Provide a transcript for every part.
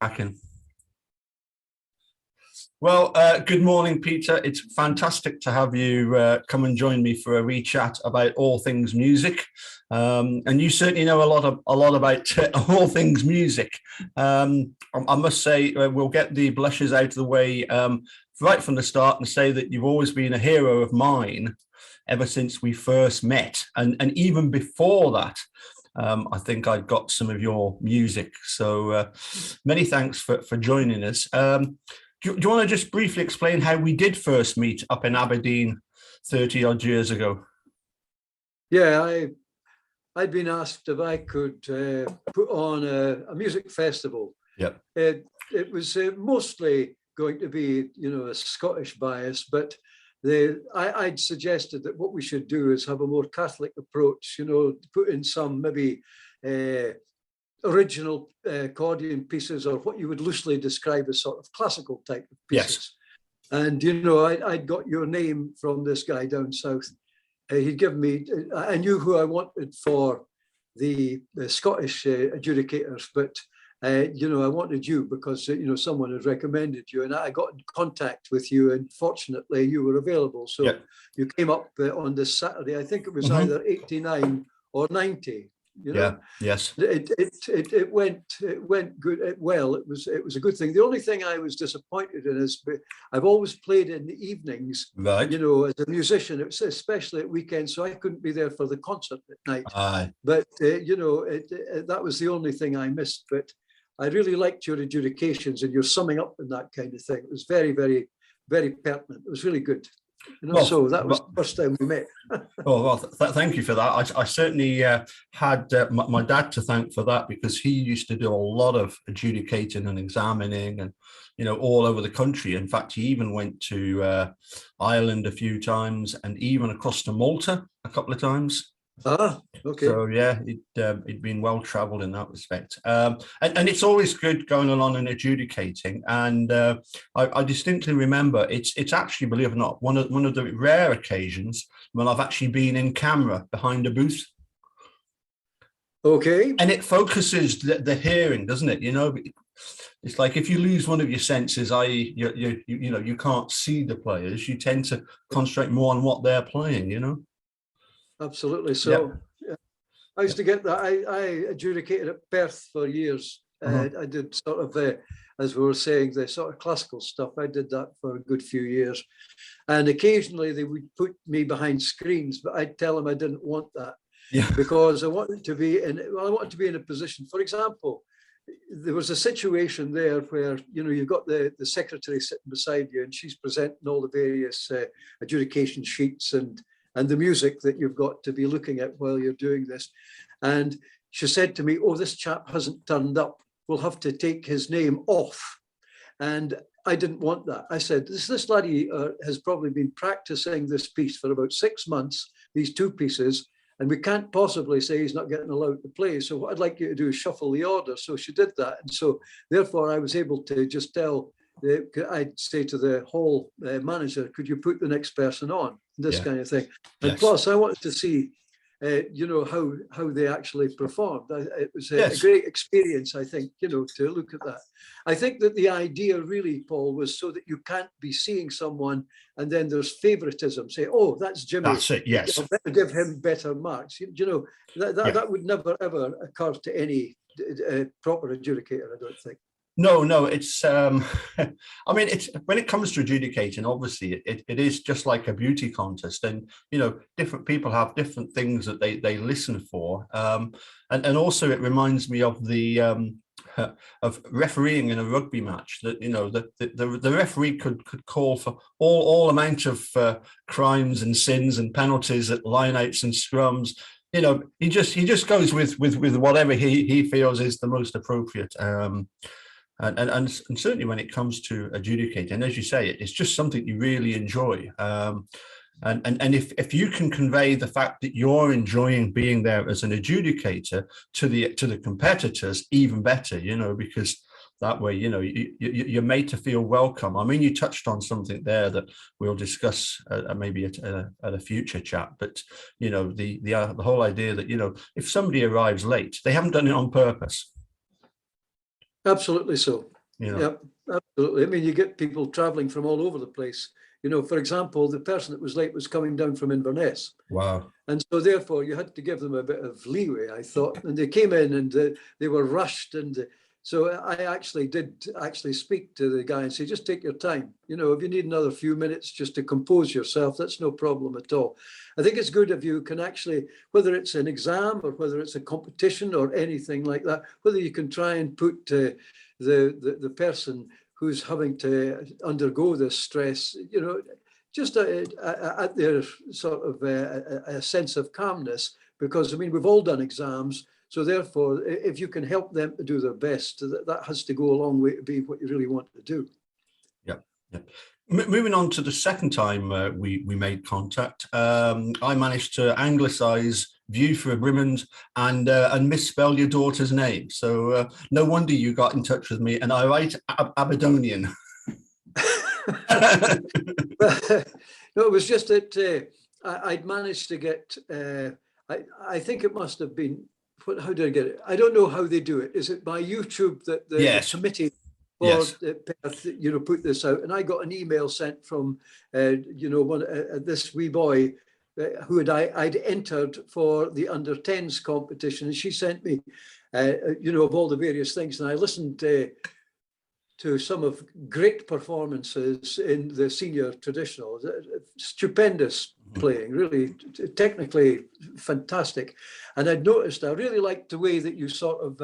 Cracking. Well, good morning, Peter. It's fantastic to have you come and join me for a wee chat about all things music. And you certainly know a lot about all things music. I must say, we'll get the blushes out of the way right from the start and say that you've always been a hero of mine ever since we first met, and even before that. I think I got some of your music. So many thanks for joining us. Do you want to just briefly explain how we did first meet up in Aberdeen 30 odd years ago? Yeah, I'd been asked if I could put on a music festival. Yep. It was mostly going to be, a Scottish bias, but I'd suggested that what we should do is have a more Catholic approach, put in some maybe original accordion pieces, or what you would loosely describe as sort of classical type of pieces. Yes. And, I'd got your name from this guy down south. He'd given me, I knew who I wanted for the Scottish adjudicators, but I wanted you because, someone had recommended you, and I got in contact with you, and fortunately you were available. So yep. You came up on this Saturday. I think it was either 89 or 90. Yeah. Yes. It went good. It was a good thing. The only thing I was disappointed in is I've always played in the evenings, right? As a musician, especially at weekends, so I couldn't be there for the concert at night. Aye. But that was the only thing I missed. But I really liked your adjudications and your summing up and that kind of thing. It was very, very, very pertinent. It was really good. So that was the first time we met. Thank you for that. I certainly had my dad to thank for that, because he used to do a lot of adjudicating and examining, and all over the country. In fact, he even went to Ireland a few times, and even across to Malta a couple of times. Okay. So yeah, he'd been well travelled in that respect, and it's always good going along and adjudicating. And I distinctly remember it's actually, believe it or not, one of the rare occasions when I've actually been in camera behind a booth. Okay. And it focuses the hearing, doesn't it? It's like if you lose one of your senses, i.e., you can't see the players, you tend to concentrate more on what they're playing. Absolutely. So yeah. I used to get that. I adjudicated at Perth for years. I did sort of, as we were saying, the sort of classical stuff. I did that for a good few years. And occasionally they would put me behind screens, but I'd tell them I didn't want that. Yeah. Because I wanted to be in a position. For example, there was a situation there where, you've got the secretary sitting beside you, and she's presenting all the various adjudication sheets and the music that you've got to be looking at while you're doing this. And she said to me, "Oh, this chap hasn't turned up. We'll have to take his name off." And I didn't want that. I said, this laddie has probably been practicing this piece for about 6 months, these two pieces, and we can't possibly say he's not getting allowed to play. So what I'd like you to do is shuffle the order. So she did that. And so therefore I was able to just tell, I'd say to the hall manager, "Could you put the next person on?" This kind of thing. And yes. Plus, I wanted to see, how they actually performed. It was a great experience, I think, to look at that. I think that the idea really, Paul, was so that you can't be seeing someone and then there's favoritism. Say, "Oh, that's Jimmy. That's it. Yes. I'll better give him better marks." That would never ever occur to any proper adjudicator, I don't think. No, it's I mean, it's when it comes to adjudicating, obviously it is just like a beauty contest, and different people have different things that they listen for, and also it reminds me of the of refereeing in a rugby match, that the referee could call for all amount of crimes and sins and penalties at lineouts and scrums. He just goes with whatever he feels is the most appropriate. And certainly when it comes to adjudicating, as you say, it's just something you really enjoy. And if you can convey the fact that you're enjoying being there as an adjudicator to the competitors, even better, because that way, you're made to feel welcome. I mean, you touched on something there that we'll discuss maybe at a future chat, but the whole idea that if somebody arrives late, they haven't done it on purpose. Absolutely so. Yeah, absolutely. I mean, you get people traveling from all over the place. For example, the person that was late was coming down from Inverness. Wow. And so therefore you had to give them a bit of leeway, I thought. And they came in and they were rushed. And so I did speak to the guy and say, just take your time. If you need another few minutes just to compose yourself, that's no problem at all. I think it's good if you can actually, whether it's an exam or whether it's a competition or anything like that, whether you can try and put the person who's having to undergo this stress, just at their sort of a sense of calmness, because I mean, we've all done exams. So therefore, if you can help them to do their best, that has to go a long way to be what you really want to do. Yeah. Moving on to the second time we made contact, I managed to anglicize View for a Brimond and misspell your daughter's name. So no wonder you got in touch with me, and I write Aberdonian. No, it was just that I'd managed to get, I think it must have been, how did I get it? I don't know how they do it. Is it by YouTube that the committee for Perth, put this out? And I got an email sent from, this wee boy who I'd entered for the under 10s competition. And she sent me, of all the various things. And I listened to some of great performances in the senior traditional, stupendous playing, really technically fantastic. And I'd noticed I really liked the way that you sort of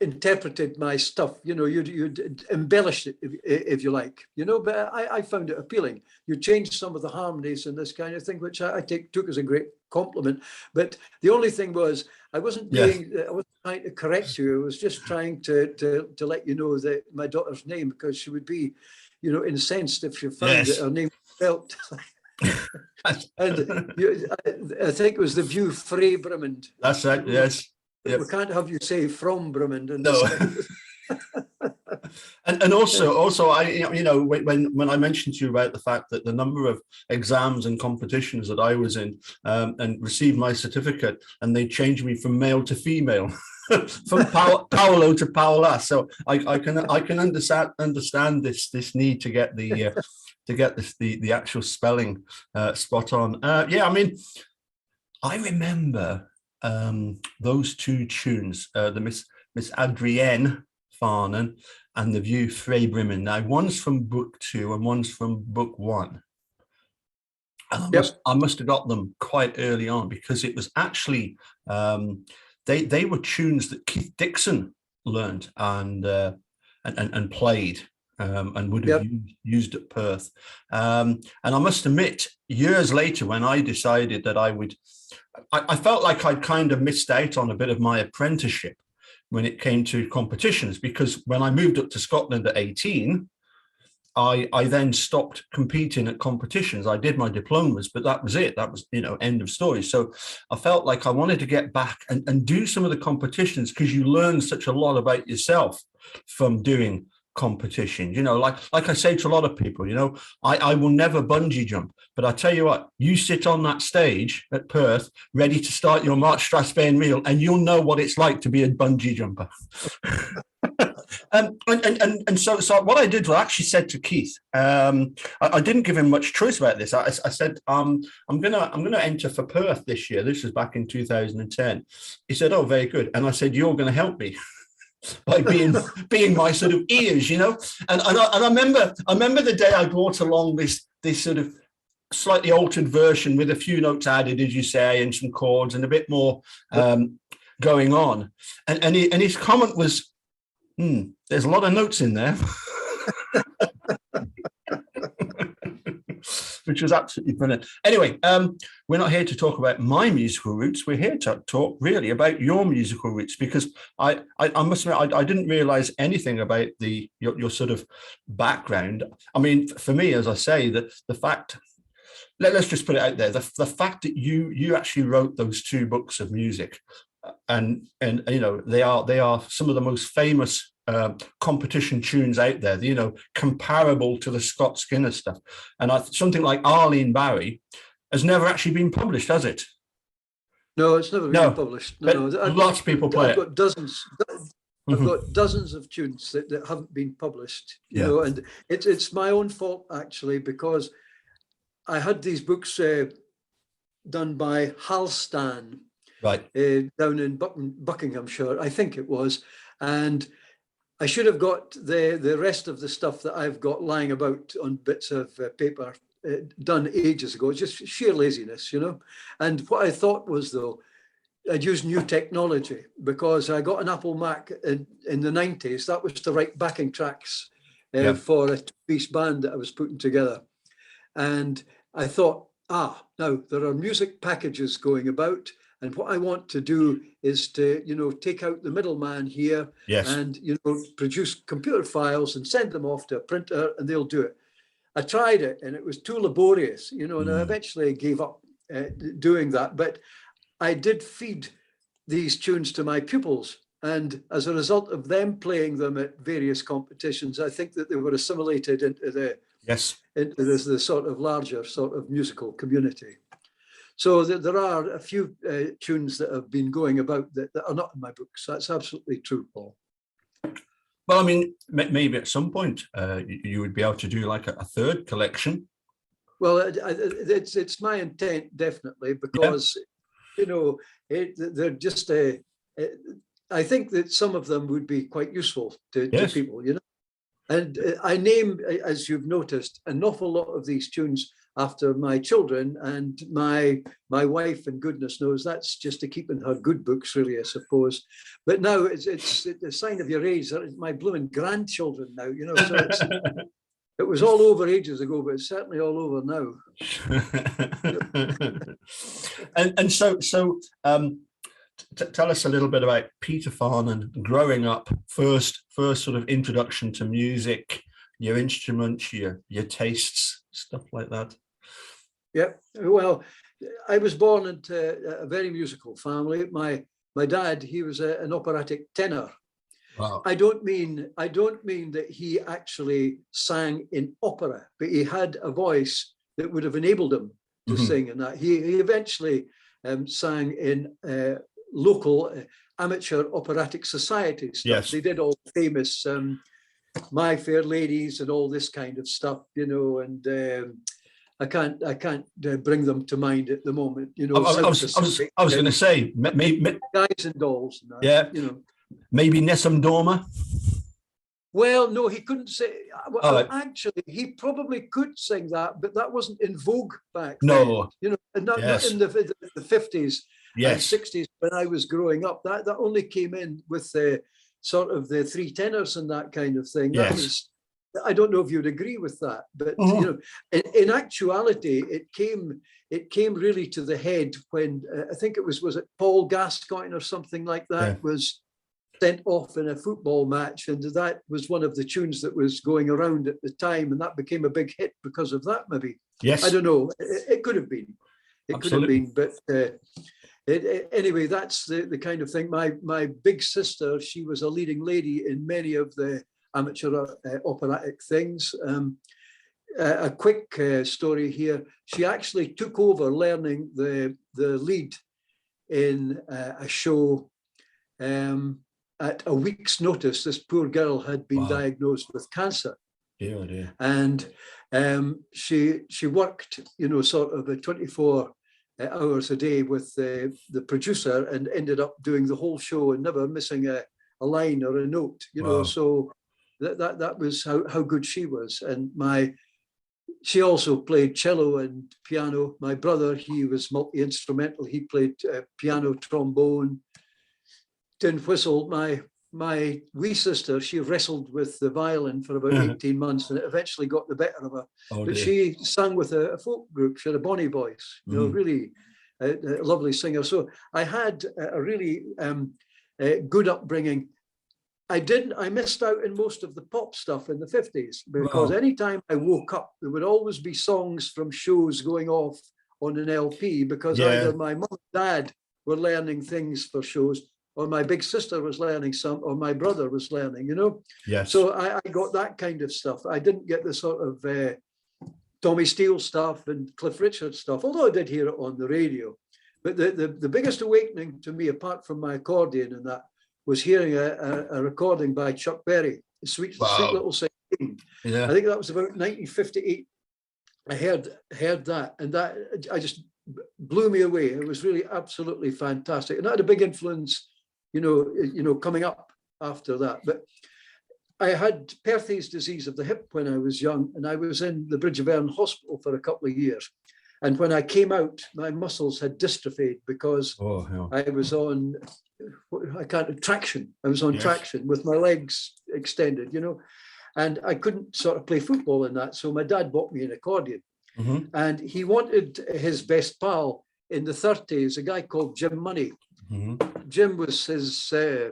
interpreted my stuff. You'd embellished it if you like, but I found it appealing. You changed some of the harmonies and this kind of thing, which I took as a great compliment. But the only thing was, I wasn't trying to correct you. I was just trying to let you know that my daughter's name, because she would be, incensed if she found that her name spelt. And I think it was the View Frae Brimond. That's right. Yes. Yep. We can't have you say from Brimond. No. and also, I when I mentioned to you about the fact that the number of exams and competitions that I was in and received my certificate, and they changed me from male to female, from Paolo to Paola. So I can understand this need to get the actual spelling spot on. I mean, I remember those two tunes, the Miss Adrienne Farnan and the View Frae Brimond. Now, one's from book 2 and one's from book 1. And I must have got them quite early on, because it was actually they were tunes that Keith Dixon learned and played. And would have used at Perth. And I must admit, years later, when I decided that I felt like I'd kind of missed out on a bit of my apprenticeship when it came to competitions, because when I moved up to Scotland at 18, I then stopped competing at competitions. I did my diplomas, but that was it. That was, end of story. So I felt like I wanted to get back and do some of the competitions, because you learn such a lot about yourself from doing competition. Like I say to a lot of people, I will never bungee jump, but I tell you what, you sit on that stage at Perth ready to start your March Strathspey reel, and you'll know what it's like to be a bungee jumper. And so what I did was I actually said to Keith, I didn't give him much choice about this. I said, I'm gonna enter for Perth this year. This was back in 2010. He said, oh, very good. And I said, you're going to help me by being my sort of ears, And I remember the day I brought along this sort of slightly altered version with a few notes added, as you say, and some chords and a bit more going on. And his comment was, there's a lot of notes in there. Which was absolutely brilliant. Anyway, we're not here to talk about my musical roots. We're here to talk really about your musical roots, because I must admit, I didn't realize anything about your sort of background. I mean, for me, as I say, the fact, let's just put it out there, the fact that you actually wrote those 2 books of music, and they are some of the most famous competition tunes out there, comparable to the Scott Skinner stuff. And something like Arlene Barry has never actually been published, has it? No, it's never been published. No. Lots of people play I've got dozens. I've Mhm. got dozens of tunes that haven't been published, you Yeah. know, and it's my own fault actually, because I had these books done by Halstan Right. down in Buckinghamshire, I think it was, and I should have got the rest of the stuff that I've got lying about on bits of paper done ages ago. It's just sheer laziness, you know. And what I thought was, though, I'd use new technology, because I got an Apple Mac in the 90s. That was to write backing tracks Yeah. for a two-piece band that I was putting together. And I thought, now there are music packages going about. And what I want to do is to, you know, take out the middleman here Yes. and, you know, produce computer files and send them off to a printer and they'll do it. I tried it and it was too laborious, you know, and I eventually gave up doing that. But I did feed these tunes to my pupils. And as a result of them playing them at various competitions, I think that they were assimilated into Yes. the sort of larger sort of musical community. So there are a few tunes that have been going about that are not in my books. That's absolutely true, Paul. Well, I mean, maybe at some point you would be able to do like a third collection. Well, it's my intent, definitely, because, you know, they're just I think that some of them would be quite useful to people, you know. And I name, as you've noticed, an awful lot of these tunes after my children and my wife, and goodness knows that's just to keep in her good books, really, I suppose. But now it's a sign of your age. My blooming grandchildren now, you know. So it was all over ages ago, but it's certainly all over now. and so tell us a little bit about Peter Farnan growing up, first sort of introduction to music, your instruments, your tastes, stuff like that. Yeah, well, I was born into a very musical family. My dad, he was an operatic tenor. Wow. I don't mean that he actually sang in opera, but he had a voice that would have enabled him to sing in that. He eventually sang in local amateur operatic society stuff. Yes. They did all famous My Fair Ladies and all this kind of stuff, you know, and I can't bring them to mind at the moment, you know. I was going to say, maybe Guys and Dolls. And that, yeah, you know. Maybe Nessun Dorma. Well, no, he couldn't say. Well, right. Actually, he probably could sing that, but that wasn't in vogue back No. then. You know, not in the 50s and 60s when I was growing up. That only came in with the sort of the three tenors and that kind of thing. That was, I don't know if you'd agree with that, but you know, in actuality, it came really to the head when I think it was it Paul Gascoigne or something like that was sent off in a football match, and that was one of the tunes that was going around at the time, and that became a big hit because of that. Maybe I don't know. It could have been. It could have been, but anyway, that's the kind of thing. My big sister, she was a leading lady in many of the amateur operatic things. A quick story here. She actually took over learning the lead in a show. At a week's notice, this poor girl had been diagnosed with cancer. Dear. And she worked, you know, sort of 24 hours a day with the producer, and ended up doing the whole show and never missing a line or a note, you know. So that was how good she was. And she also played cello and piano. My brother, he was multi-instrumental. He played piano, trombone, tin whistle. My wee sister, she wrestled with the violin for about 18 months, and it eventually got the better of her. But she sang with a folk group. She had a bonny voice, you know, really a lovely singer. So I had a really good upbringing. I missed out in most of the pop stuff in the 50s, because anytime I woke up, there would always be songs from shows going off on an LP, because either my mum and dad were learning things for shows, or my big sister was learning some, or my brother was learning, you know. So I got that kind of stuff. I didn't get the sort of Tommy Steele stuff and Cliff Richard stuff, although I did hear it on the radio. But the biggest awakening to me, apart from my accordion and that, was hearing a recording by Chuck Berry, Sweet Little 16. Yeah. I think that was about 1958. I heard that, and that I just blew me away. It was really absolutely fantastic, and that had a big influence, coming up after that. But I had Perthes disease of the hip when I was young, and I was in the Bridge of Erne Hospital for a couple of years. And when I came out, my muscles had dystrophied because I was on traction. I was on traction with my legs extended, and I couldn't sort of play football in that. So my dad bought me an accordion, and he wanted his best pal in the 30s, a guy called Jim Money. Jim was his, they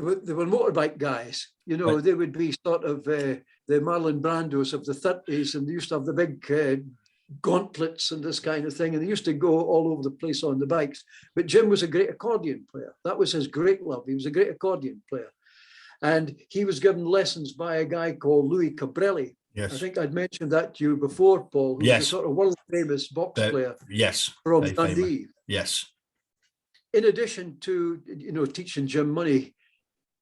were motorbike guys, they would be sort of the Marlon Brandos of the 30s, and they used to have the big gauntlets and this kind of thing, and they used to go all over the place on the bikes. But Jim was a great accordion player. That was his great love. He was a great accordion player, and he was given lessons by a guy called Louis Cabrelli. I think I'd mentioned that to you before, Paul, who was a sort of world famous box player from Dundee. In addition to teaching Jim Money,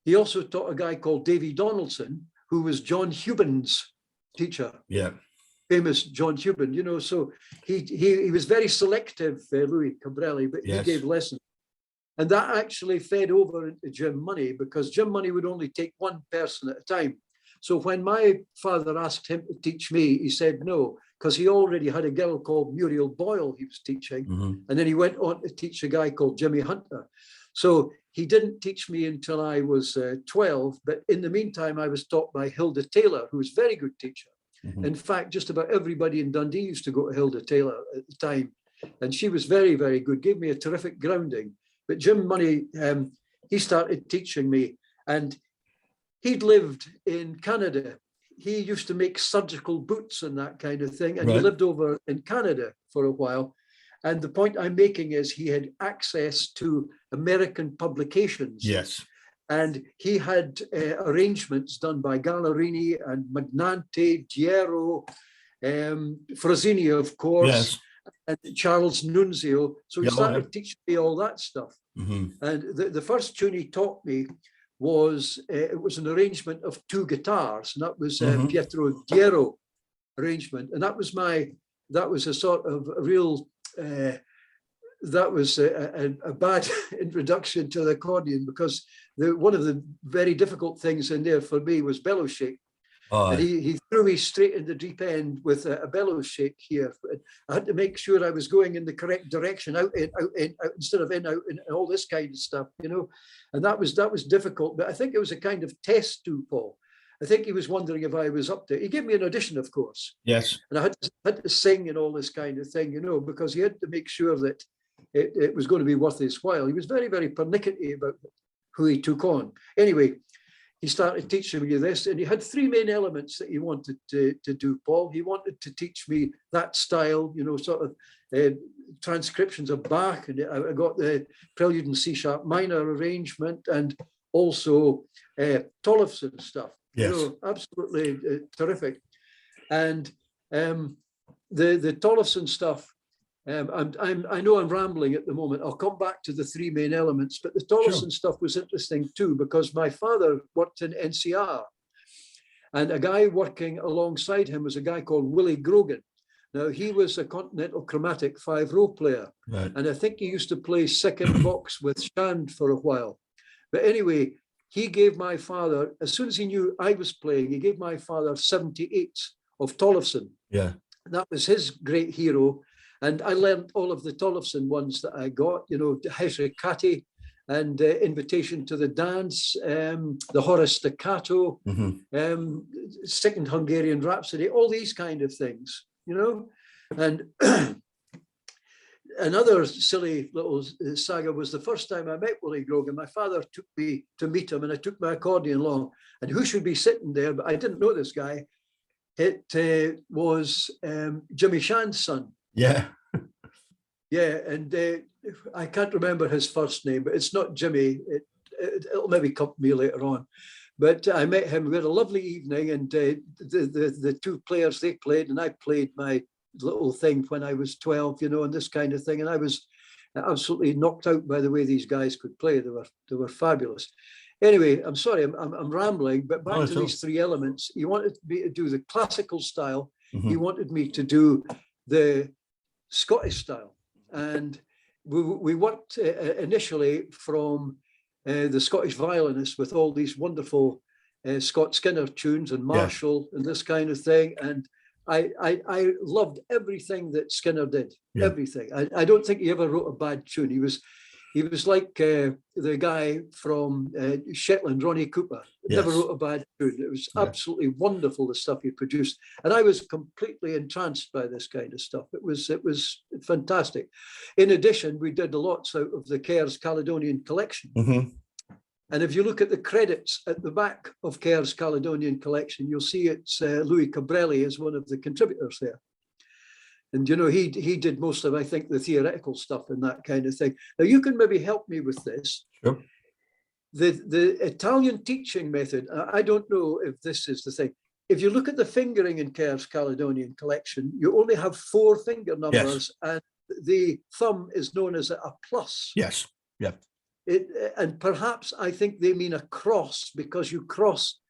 he also taught a guy called Davy Donaldson, who was John Hubin's teacher. Famous John Hubin, so he was very selective, Louis Cabrelli, but he gave lessons. And that actually fed over into Jim Money, because Jim Money would only take one person at a time. So when my father asked him to teach me, he said no, because he already had a girl called Muriel Boyle he was teaching. And then he went on to teach a guy called Jimmy Hunter. So he didn't teach me until I was 12, but in the meantime, I was taught by Hilda Taylor, who was a very good teacher. In fact, just about everybody in Dundee used to go to Hilda Taylor at the time. And she was very, very good, gave me a terrific grounding. But Jim Money, he started teaching me, and he'd lived in Canada. He used to make surgical boots and that kind of thing. And he lived over in Canada for a while. And the point I'm making is he had access to American publications. And he had arrangements done by Gallerini and Magnante, Giero, Frazzini, of course, and Charles Nunzio. So he started teaching me all that stuff. And the first tune he taught me was, it was an arrangement of two guitars, and that was Pietro Giero arrangement. And that was a sort of a real, that was a bad introduction to the accordion, because one of the very difficult things in there for me was bellow shake. And he threw me straight in the deep end with a bellow shake here. I had to make sure I was going in the correct direction, out, in, out, instead of in, out, and all this kind of stuff, And that was difficult, but I think it was a kind of test too, Paul. I think he was wondering if I was up to it. He gave me an audition, of course. And I had to sing and all this kind of thing, because he had to make sure that it was going to be worth his while. He was very, very pernickety about who he took on. Anyway, he started teaching me this, and he had three main elements that he wanted to do, Paul. He wanted to teach me that style, sort of transcriptions of Bach, and I got the Prelude in C sharp minor arrangement, and also Tollefson stuff. Absolutely terrific. And the Tollefson stuff, I know I'm rambling at the moment. I'll come back to the three main elements, but the Tollefson stuff was interesting too, because my father worked in NCR, and a guy working alongside him was a guy called Willie Grogan. Now, he was a Continental Chromatic 5-row player, and I think he used to play second box with Shand for a while. But anyway, he gave my father, as soon as he knew I was playing, he gave my father 78 of Tollefson. That was his great hero. And I learned all of the Tollefson ones that I got, Hesricati and Invitation to the Dance, the Horace Staccato, Second Hungarian Rhapsody, all these kind of things, And another silly little saga was the first time I met Willie Grogan. My father took me to meet him, and I took my accordion along. And who should be sitting there? But I didn't know this guy. It was Jimmy Shand's son. And I can't remember his first name, but it's not Jimmy. It'll maybe come to me later on. But I met him. We had a lovely evening, and the two players, they played, and I played my little thing when I was 12, and this kind of thing. And I was absolutely knocked out by the way these guys could play. They were fabulous. Anyway, I'm sorry, I'm rambling, but back to these three elements. He wanted me to do the classical style. He wanted me to do the Scottish style. And we worked initially from the Scottish violinists with all these wonderful Scott Skinner tunes and Marshall and this kind of thing. And I loved everything that Skinner did, everything. I don't think he ever wrote a bad tune. He was like the guy from Shetland, Ronnie Cooper. Never wrote a bad tune. It was absolutely wonderful, the stuff he produced. And I was completely entranced by this kind of stuff. It was fantastic. In addition, we did lots out of the Kerr's Caledonian collection. And if you look at the credits at the back of Kerr's Caledonian collection, you'll see it's Louis Cabrelli as one of the contributors there. And, you know, he did most of, I think, the theoretical stuff and that kind of thing. Now, you can maybe help me with this. Sure. The Italian teaching method, I don't know if this is the thing. If you look at the fingering in Kerr's Caledonian collection, you only have 4 finger numbers, and the thumb is known as a plus. Yes. Yeah. And perhaps I think they mean a cross, because you cross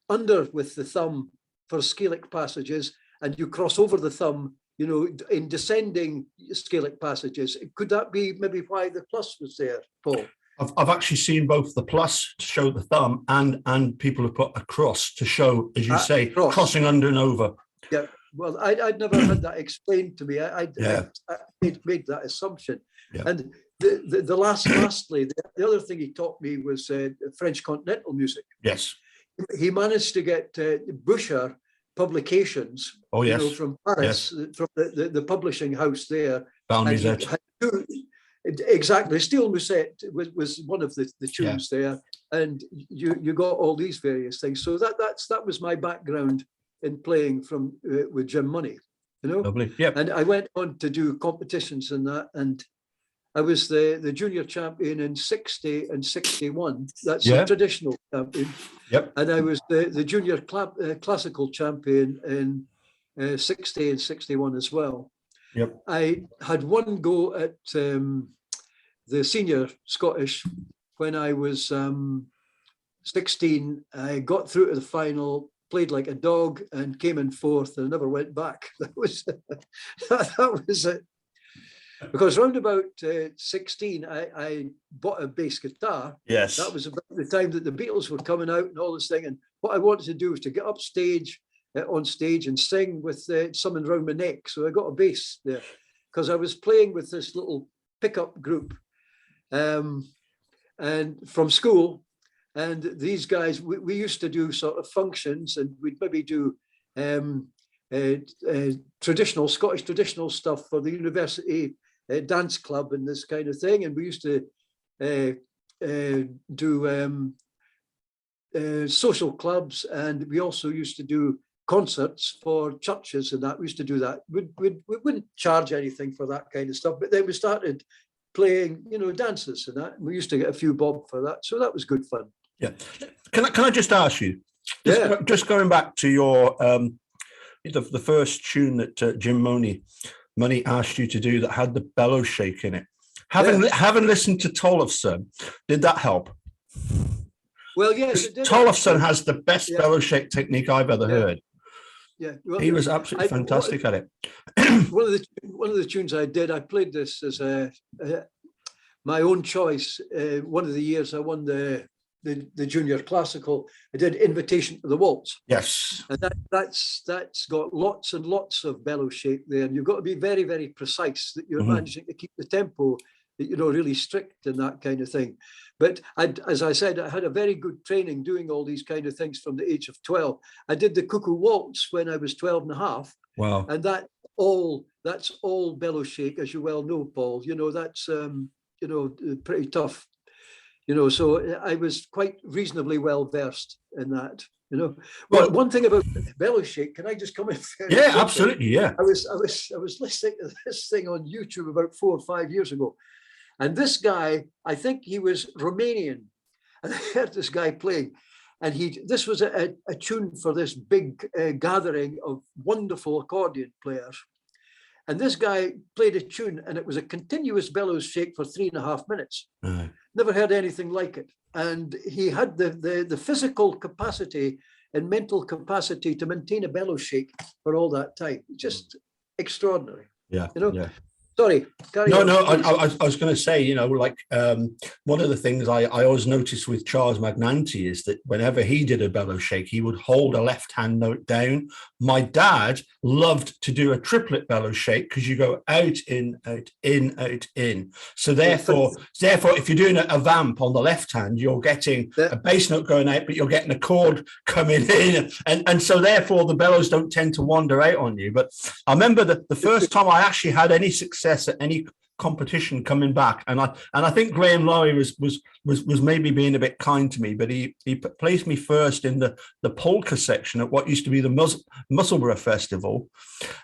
under with the thumb for scalic passages, and you cross over the thumb, you know, in descending scalic passages. Could that be maybe why the plus was there, Paul? I've actually seen both the plus to show the thumb and people have put a cross to show, as you say, crossing under and over. Yeah, well, I'd never had that explained to me. I made that assumption. Yeah. And lastly, the other thing he taught me was French continental music. Yes. He managed to get Boucher Publications, you know, from Paris, from the publishing house there. Exactly. Steel Musette was one of the tunes there, and you got all these various things. So that was my background in playing from with Jim Money, you know. Lovely. Yep. And I went on to do competitions and that, and I was the junior champion in 60 and 61. That's the traditional champion. Yep. And I was the junior classical champion in 60 and 61 as well. Yep. I had one go at the senior Scottish when I was 16. I got through to the final, played like a dog, and came in 4th, and never went back. That was it. Because round about 16, I bought a bass guitar. Yes. That was about the time that the Beatles were coming out and all this thing. And what I wanted to do was to get on stage and sing with something around my neck. So I got a bass there because I was playing with this little pickup group and from school. And these guys, we used to do sort of functions, and we'd maybe do Scottish traditional stuff for the university dance club and this kind of thing. And we used to do social clubs, and we also used to do concerts for churches and that. We used to do that. We wouldn't charge anything for that kind of stuff, but then we started playing, you know, dances and that. And we used to get a few bob for that. So that was good fun. Yeah. Can I just ask you, just going back to your the first tune that Jim Money asked you to do that had the bellow shake in it. Having listened to Tollefson, did that help? Well, yes, it did. Tollefson has the best bellow shake technique I've ever heard. Yeah, well, he was absolutely fantastic at it. One of the tunes I did, I played this as my own choice. One of the years I won the junior classical, I did Invitation to the Waltz. Yes. And that's got lots and lots of bellow shake there. And you've got to be very, very precise that you're managing to keep the tempo, you know, really strict and that kind of thing. But as I said, I had a very good training doing all these kind of things from the age of 12. I did the Cuckoo Waltz when I was 12 and a half. Wow. And that's all bellow shake, as you well know, Paul. You know, that's, you know, pretty tough. You know, so I was quite reasonably well versed in that. You know, well, one thing about bellow shake, can I just come in? Yeah, absolutely. Yeah, I was listening to this thing on YouTube about 4 or 5 years ago, and this guy, I think he was Romanian, and I heard this guy playing, and this was a tune for this big gathering of wonderful accordion players, And this guy played a tune, and it was a continuous bellows shake for 3.5 minutes. Never heard anything like it. And he had the physical capacity and mental capacity to maintain a bellows shake for all that time. Just extraordinary. Yeah. You know. Yeah. Sorry. No, I was going to say, you know, like one of the things I always noticed with Charles Magnanti is that whenever he did a bellow shake, he would hold a left hand note down. My dad loved to do a triplet bellow shake because you go out, in, out, in, out, in. So therefore, if you're doing a vamp on the left hand, you're getting a bass note going out, but you're getting a chord coming in. And so therefore the bellows don't tend to wander out on you. But I remember that the first time I actually had any success at any competition coming back, and I think Graham Laurie was maybe being a bit kind to me, but he placed me first in the polka section at what used to be the Musselburgh Festival,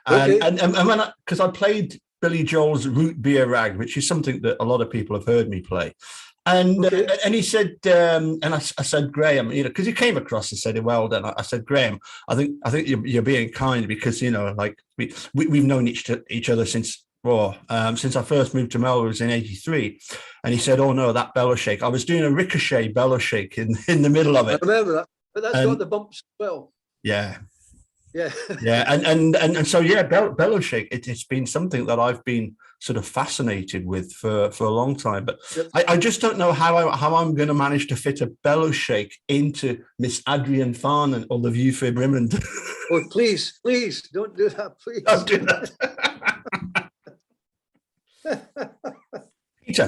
and when because I played Billy Joel's Root Beer Rag, which is something that a lot of people have heard me play. And and he said, and I said, Graham, you know, because he came across and said, well done. I said, Graham, I think you're being kind because, you know, like we've known each other since I first moved to Melrose in '83. And he said, oh no, that bellow shake. I was doing a ricochet bellow shake in the middle of it. I remember that, but that's got the bumps as well. Yeah. Yeah. Yeah. And so, yeah, bellow shake, it's been something that I've been sort of fascinated with for a long time. But I just don't know how I'm going to manage to fit a bellow shake into Miss Adrienne Farnan or the View for Brimond. Oh, please don't do that. Please don't do that.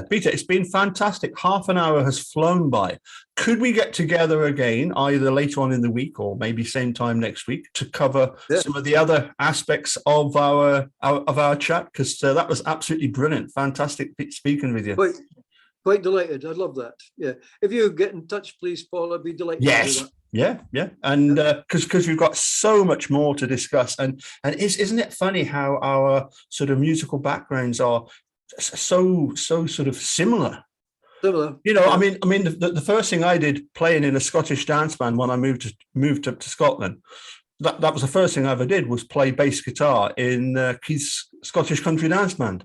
Peter, it's been fantastic. Half an hour has flown by. Could we get together again, either later on in the week or maybe same time next week, to cover some of the other aspects of our chat? Because that was absolutely brilliant. Fantastic speaking with you. Quite delighted. I'd love that. Yeah. If you get in touch, please, Paul, I'd be delighted to do that. Yeah. And because we've got so much more to discuss. And isn't it funny how our sort of musical backgrounds are so sort of similar? You know, I mean the first thing I did playing in a Scottish dance band when I moved up to Scotland, that was the first thing I ever did, was play bass guitar in Keith's Scottish country dance band.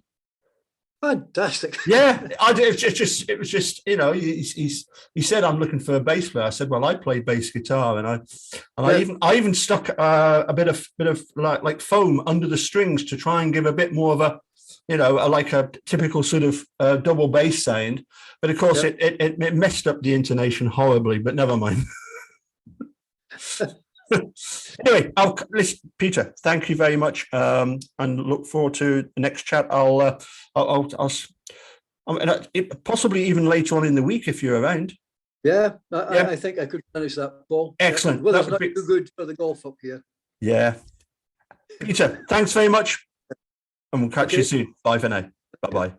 Fantastic. Yeah, I did. It was just, you know, he said, I'm looking for a bass player. I said, well, I play bass guitar, and I even stuck a bit of like foam under the strings to try and give a bit more of a, you know, like a typical sort of double bass sound. But of course, it messed up the intonation horribly. But never mind. Anyway, listen, Peter, thank you very much, and look forward to the next chat. I'll possibly even later on in the week if you're around. Yeah, I think I could manage that, Paul. Excellent. Well, that's not too good for the golf up here. Yeah. Peter, thanks very much, and we'll catch you soon. Bye for now. Bye-bye.